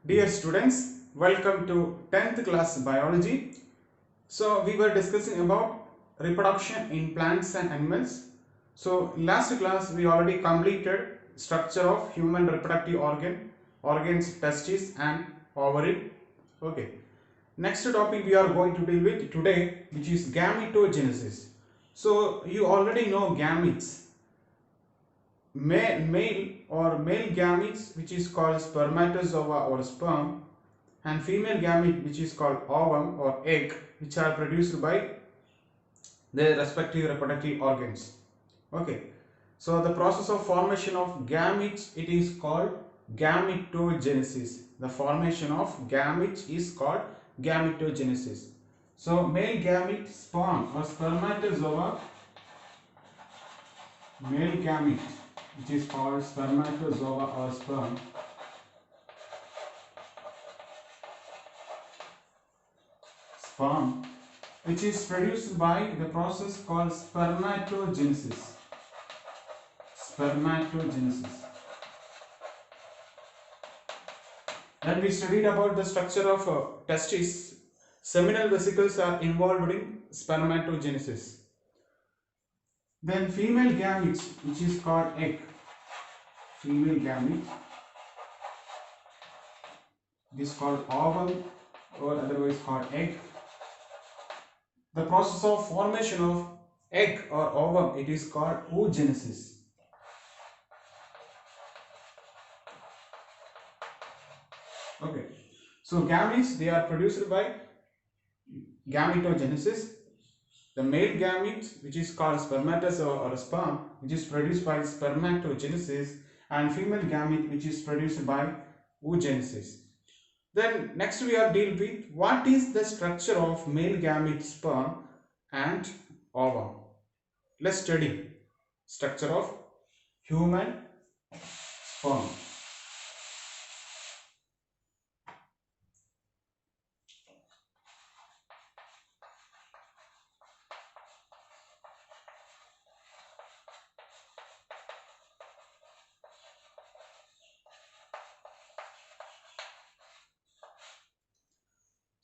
Dear students, welcome to 10th class biology. So we were discussing about reproduction in plants and animals. So last class we already completed structure of human reproductive organs, testes and ovary. Okay. Next topic we are going to deal with today, which is gametogenesis. So you already know gametes, male gametes, which is called spermatozoa or sperm, and female gamete, which is called ovum or egg, which are produced by their respective reproductive organs. Okay, so the process of formation of gametes, it is called gametogenesis. The formation of gametes is called gametogenesis. So male gamete, sperm or spermatozoa, male gamete, which is called spermatozoa or sperm, which is produced by the process called spermatogenesis. Spermatogenesis. Then we studied about the structure of testes. Seminal vesicles are involved in spermatogenesis. Then female gametes, which is called egg. Female gamete, it is called ovum or otherwise called egg. The process of formation of egg or ovum, it is called oogenesis. Okay, so gametes, they are produced by gametogenesis. The male gamete, which is called spermatozoa or sperm, which is produced by spermatogenesis, and female gamete, which is produced by oogenesis. Then next we are dealing with what is the structure of male gamete, sperm and ovum. Let's study structure of human sperm.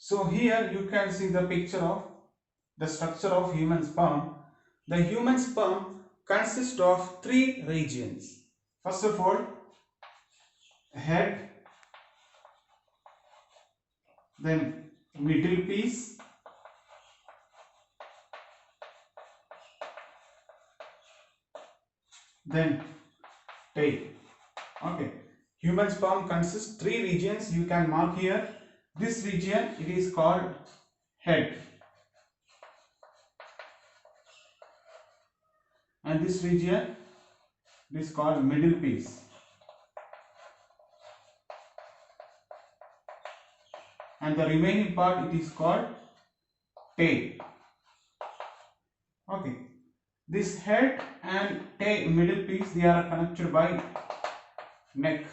So here you can see the picture of the structure of human sperm. The human sperm consists of three regions. First of all, head, then middle piece, then tail. Okay, human sperm consists three regions. You can mark here. This region, it is called head, and this region, it is called middle piece, and the remaining part, it is called tail. Okay, this head and tail middle piece, they are connected by neck.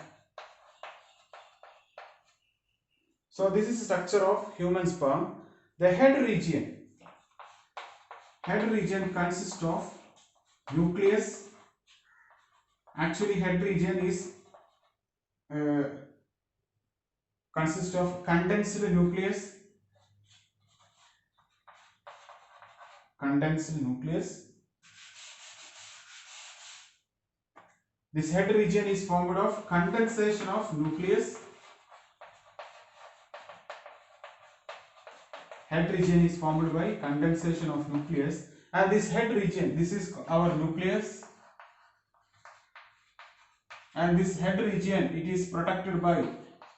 So this is the structure of human sperm. The head region consists of nucleus. Actually, head region is uh, consists of condensed nucleus. This head region is formed of condensation of nucleus. Head region is formed by condensation of nucleus, and this head region, this is our nucleus, and this head region, it is protected by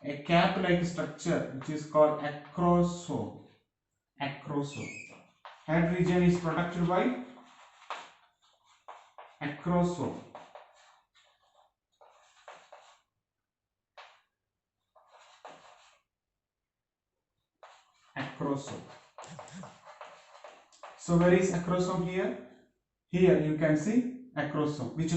a cap like structure which is called acrosome. Head region is protected by acrosome. So where is acrosome here? Here you can see acrosome, which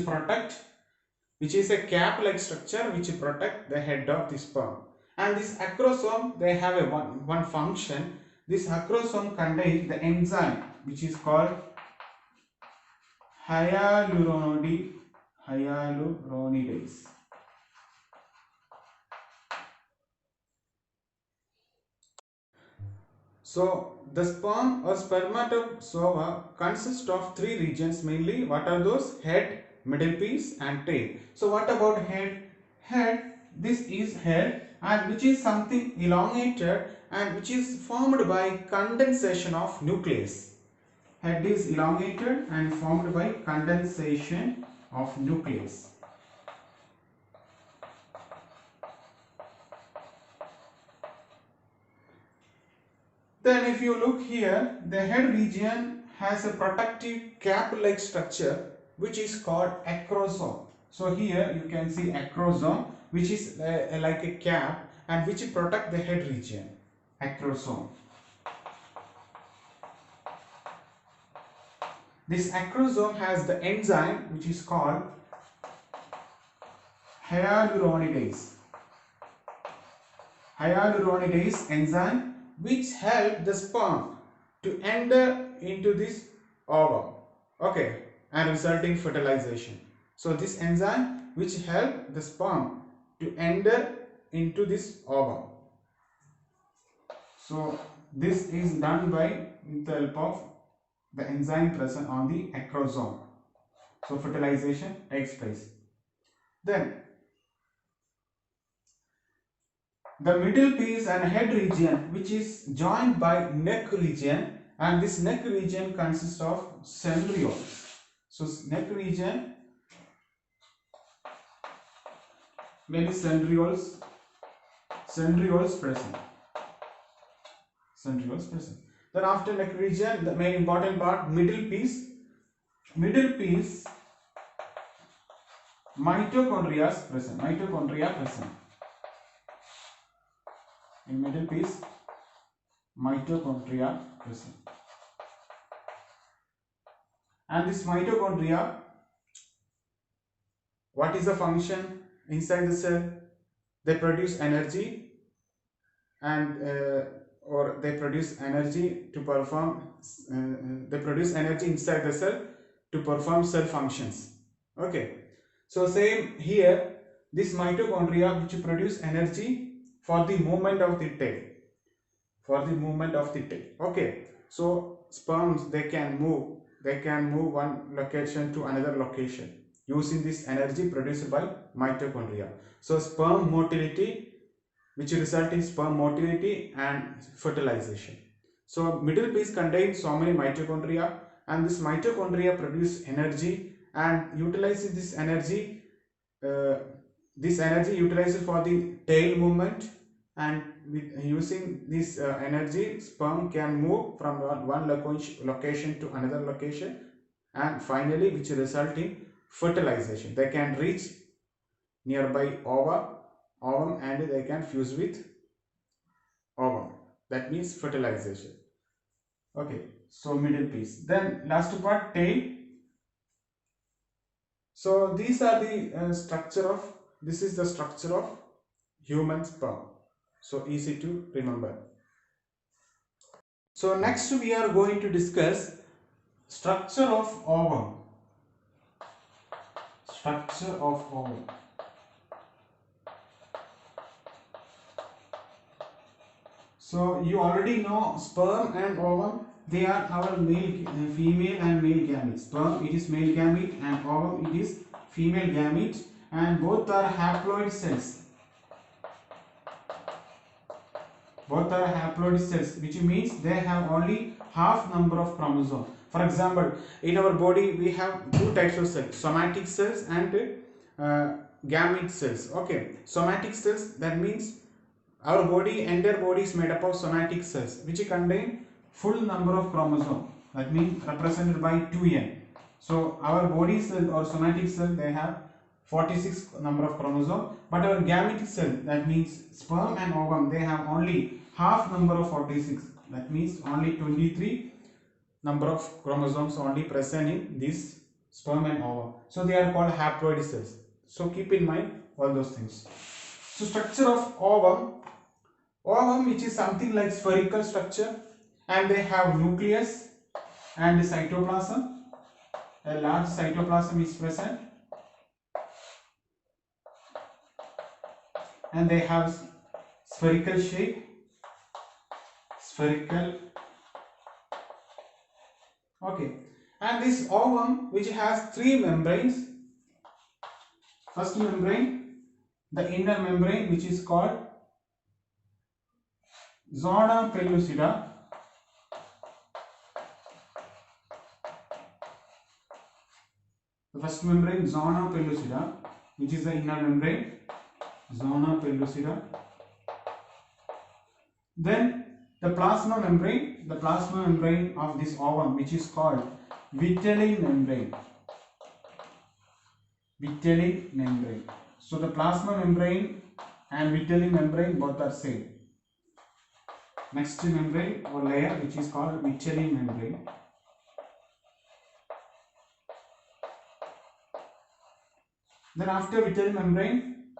is a cap like structure which protect the head of the sperm. And this acrosome, they have a one function. This acrosome contains the enzyme which is called hyaluronidase. So the sperm or spermatozoa consists of three regions mainly. What are those? Head, middle piece and tail. So what about head? Head, this is head, and which is something elongated and which is formed by condensation of nucleus. Head is elongated and formed by condensation of nucleus. Then if you look here, the head region has a protective cap-like structure which is called acrosome. So here you can see acrosome, which is like a cap and which protect the head region. Acrosome. This acrosome has the enzyme which is called hyaluronidase. Hyaluronidase enzyme which help the sperm to enter into this ovum, okay, and resulting fertilization. So this enzyme which help the sperm to enter into this ovum. So this is done by with the help of the enzyme present on the acrosome. So fertilization takes place. Then the middle piece and head region which is joined by neck region, and this neck region consists of centrioles. So neck region, many centrioles present. Centrioles present. Then after neck region, the main important part, middle piece. Middle piece, mitochondria present. Mitochondria present. In middle piece, mitochondria present. And this mitochondria, what is the function inside the cell? They produce energy and or they produce energy to perform they produce energy inside the cell to perform cell functions. Okay, so same here, this mitochondria which produce energy for the movement of the tail, okay. So sperms, they can move one location to another location using this energy produced by mitochondria. So sperm motility, which result in sperm motility and fertilization. So middle piece contains so many mitochondria, and this mitochondria produce energy and utilizing this energy utilized for the tail movement, and with using this energy, sperm can move from one location to another location, and finally which result in fertilization. They can reach nearby ovum and they can fuse with ovum. That means fertilization. Okay, so middle piece. Then last part, tail. So these are the this is the structure of human sperm. So easy to remember. So next we are going to discuss structure of ovum. Structure of ovum. So you already know sperm and ovum, they are our female and male gametes. Sperm, it is male gamete, and ovum, it is female gamete, and both are haploid cells. Both are haploid cells, which means they have only half number of chromosomes. For example, in our body we have two types of cells, somatic cells and gamete cells. Okay, somatic cells, that means our entire body is made up of somatic cells which contain full number of chromosomes, that means represented by 2n. So our body cell or somatic cell, they have 46 number of chromosomes, but our gametic cell, that means sperm and ovum, they have only half number of 46, that means only 23 number of chromosomes only present in this sperm and ovum. So they are called haploid cells. So keep in mind all those things. So structure of ovum, which is something like spherical structure, and they have nucleus and cytoplasm. A large cytoplasm is present, and they have spherical shape. spherical. Okay, and this ovum which has three membranes. First membrane, the inner membrane, which is called zona pellucida. The first membrane, zona pellucida, which is the inner membrane, zona pellucida. Then the plasma membrane of this ovum, which is called vitelline membrane. Vitelline membrane. So the plasma membrane and vitelline membrane both are same. Next membrane or layer, which is called vitelline membrane. Then after vitelline membrane,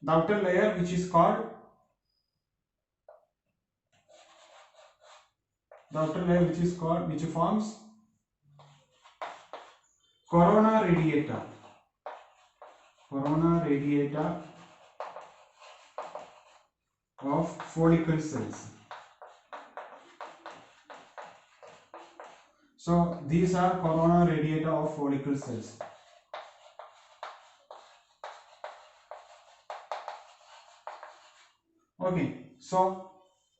the outer layer, which is called which forms corona radiata. Corona radiata of follicle cells. So these are corona radiata of follicle cells. Okay, so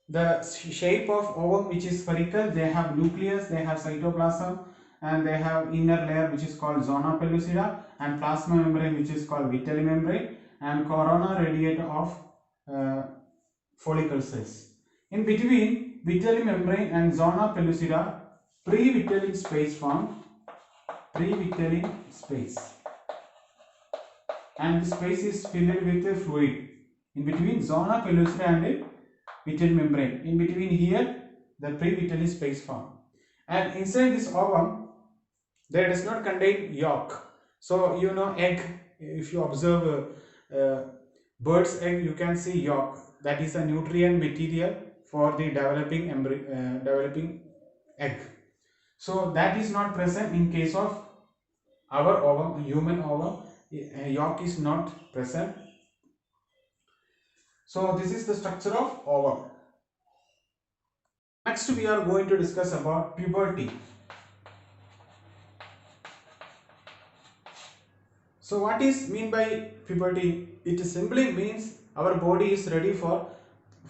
the shape of ovum, which is spherical, they have nucleus, they have cytoplasm, and they have inner layer which is called zona pellucida, and plasma membrane which is called vitelline membrane, and corona radiata of follicle cells. In between vitelline membrane and zona pellucida, pre-vitelline space formed. Pre-vitelline space, and the space is filled with a fluid in between zona pellucida and vitelline membrane. In between here, the pre-vitelline space formed, and inside this ovum, there does not contain yolk. So you know egg. If you observe bird's egg, you can see yolk. That is a nutrient material for the developing egg. So that is not present in case of our ovum, human ovum. Yolk is not present. So this is the structure of ovum. Next we are going to discuss about puberty. So what is mean by puberty? It simply means our body is ready for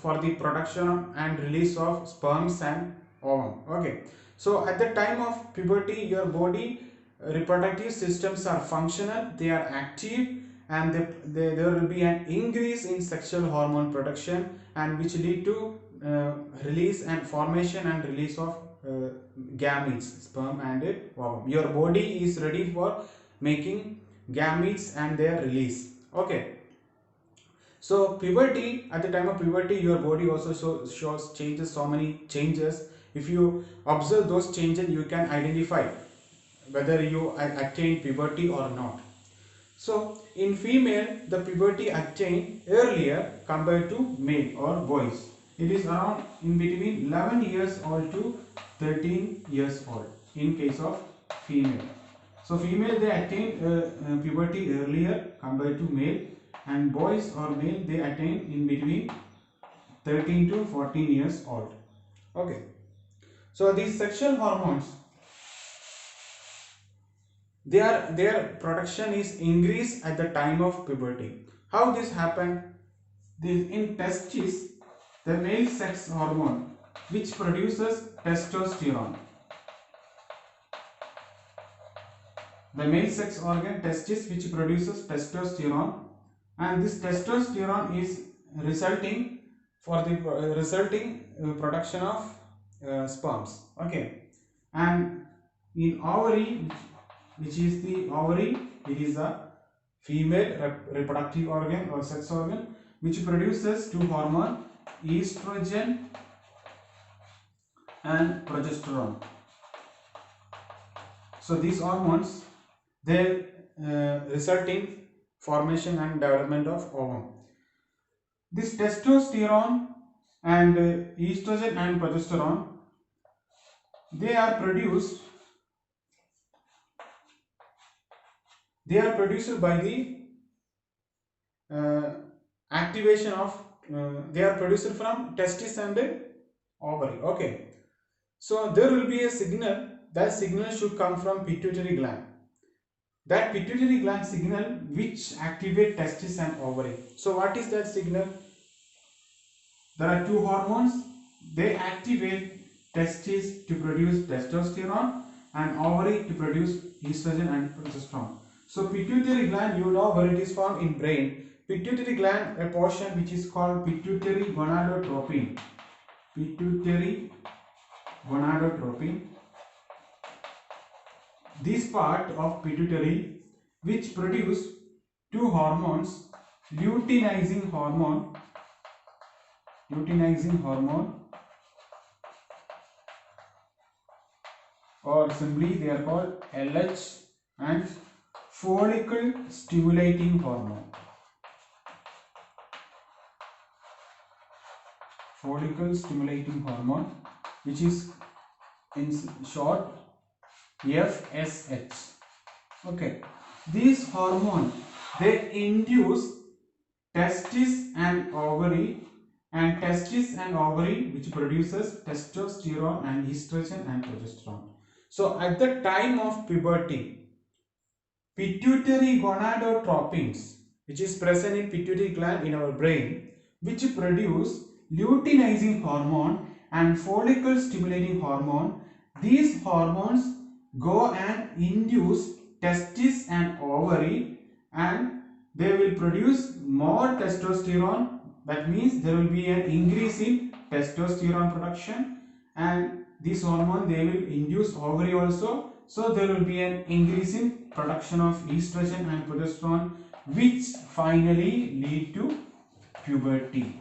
the production and release of sperms and ovum. Okay. So at the time of puberty, your body reproductive systems are functional, they are active, and there will be an increase in sexual hormone production, and which lead to release and formation and release of gametes, sperm and ovum. Your body is ready for making gametes and their release. Okay. So puberty, at the time of puberty, your body also shows changes, so many changes. If you observe those changes, you can identify whether you attain puberty or not. So in female, the puberty attained earlier compared to male or boys. It is around in between 11 years old to 13 years old in case of female. So female, they attain puberty earlier compared to male, and boys or male, they attain in between 13 to 14 years old. Okay. So these sexual hormones, their production is increased at the time of puberty. How this happened? In testes, the male sex hormone which produces testosterone. The male sex organ testis which produces testosterone, and this testosterone is resulting for the production of sperms. Okay, and in ovary, which is the ovary, it is a female reproductive organ or sex organ which produces two hormones, estrogen and progesterone. So these hormones, they result in formation and development of ovum. This testosterone and estrogen and progesterone, they are produced by the activation of they are produced from testis and ovary. Okay, so there will be a signal. That signal should come from pituitary gland. That pituitary gland signal which activate testis and ovary. So what is that signal? There are two hormones. They activate testes to produce testosterone and ovary to produce estrogen and progesterone. So pituitary gland, you know where it is found in brain. Pituitary gland, a portion which is called pituitary gonadotropin. Pituitary gonadotropin. This part of pituitary which produce two hormones, luteinizing hormone or simply they are called LH, and follicle stimulating hormone. Follicle stimulating hormone, which is in short FSH. Okay, these hormone, they induce testis and ovary, and testis and ovary which produces testosterone and estrogen and progesterone. So at the time of puberty, pituitary gonadotropins which is present in pituitary gland in our brain, which produce luteinizing hormone and follicle stimulating hormone, these hormones go and induce testis and ovary, and they will produce more testosterone. That means there will be an increase in testosterone production, and this hormone they will induce ovary also, so there will be an increase in production of estrogen and progesterone, which finally lead to puberty.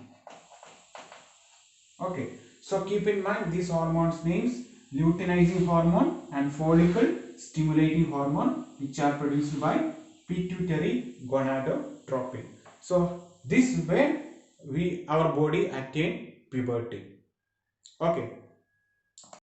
Okay, so keep in mind these hormones names: luteinizing hormone and follicle stimulating hormone, which are produced by pituitary gonadotropin. So this way our body attain puberty. Okay,